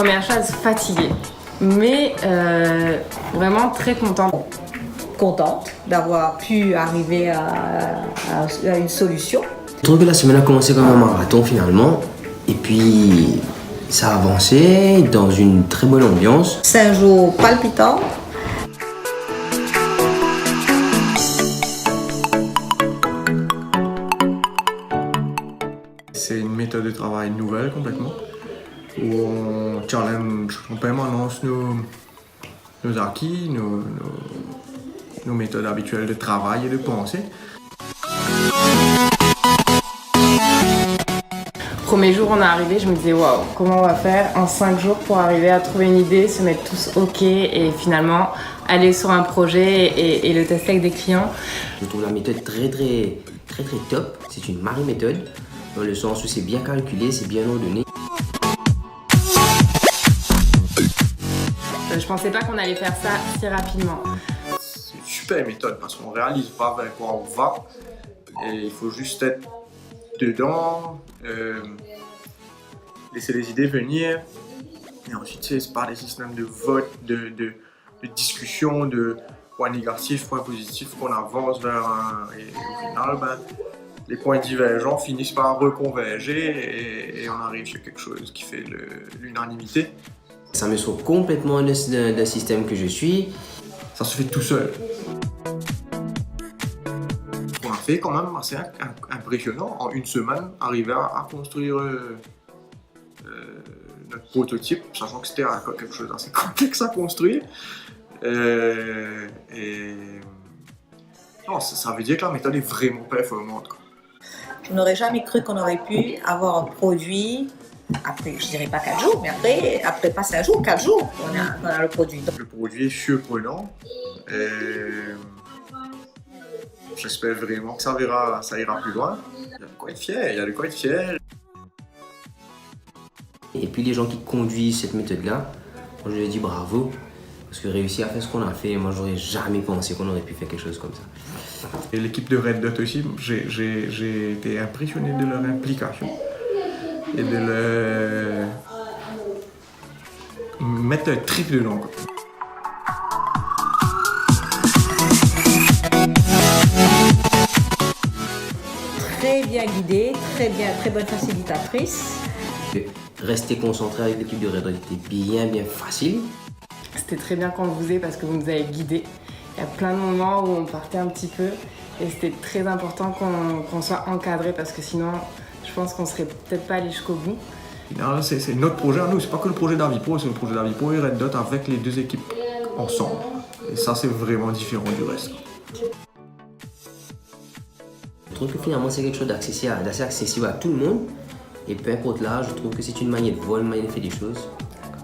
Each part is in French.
Première chose, fatiguée, mais vraiment très contente. Contente d'avoir pu arriver à une solution. Je trouve que la semaine a commencé comme un marathon finalement, et puis ça a avancé dans une très bonne ambiance. C'est un jour palpitant. C'est une méthode de travail nouvelle complètement, où on challenge en permanence nos acquis, nos méthodes habituelles de travail et de pensée. Premier jour, on est arrivé, je me disais waouh, comment on va faire en 5 jours pour arriver à trouver une idée, se mettre tous ok et finalement aller sur un projet et le tester avec des clients. Je trouve la méthode très top. C'est une méthode dans le sens où c'est bien calculé, c'est bien ordonné. Je pensais pas qu'on allait faire ça si rapidement. C'est une super méthode parce qu'on réalise pas vers quoi on va et il faut juste être dedans, laisser les idées venir et ensuite c'est par des systèmes de vote, de discussion, de points négatifs, points positifs qu'on avance vers et au final les points divergents finissent par reconverger et on arrive sur quelque chose qui fait l'unanimité. Ça me sort complètement d'un système que je suis. Ça se fait tout seul. On a fait quand même assez impressionnant. En une semaine, arriver à construire notre prototype, sachant que c'était quelque chose d'assez complexe à construire. Non, ça veut dire que la méthode est vraiment performante, quoi. Je n'aurais jamais cru qu'on aurait pu avoir un produit, après, je dirais pas 4 jours, mais après pas 5 jours, 4 jours, on a le produit. Le produit est surprenant. J'espère vraiment que ça ira plus loin. Il y a de quoi être fier, Et puis les gens qui conduisent cette méthode-là, moi je leur dis bravo. Parce que réussir à faire ce qu'on a fait, moi j'aurais jamais pensé qu'on aurait pu faire quelque chose comme ça. Et l'équipe de Red Dot aussi, j'ai été impressionné de leur implication et de leur mettre un trip dedans, quoi. Très bien guidée, très bonne facilitatrice. Rester concentré avec l'équipe de Red Dot était bien facile. C'était très bien qu'on vous ait parce que vous nous avez guidés. Il y a plein de moments où on partait un petit peu et c'était très important qu'on soit encadré parce que sinon je pense qu'on serait peut-être pas allé jusqu'au bout. C'est notre projet à nous, c'est pas que le projet d'Avipro, c'est le projet d'Avipro et Red Dot avec les deux équipes ensemble. Et ça c'est vraiment différent du reste. Je trouve que finalement c'est quelque chose d'assez accessible à tout le monde. Et peu importe l'âge, je trouve que c'est une manière de voir, une manière de faire des choses.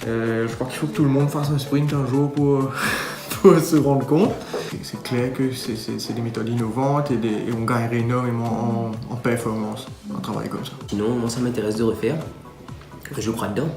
Je crois qu'il faut que tout le monde fasse un sprint un jour pour se rendre compte. C'est clair que c'est des méthodes innovantes et on gagnerait énormément en performance, en travail comme ça. Sinon, moi ça m'intéresse de refaire. Je crois dedans.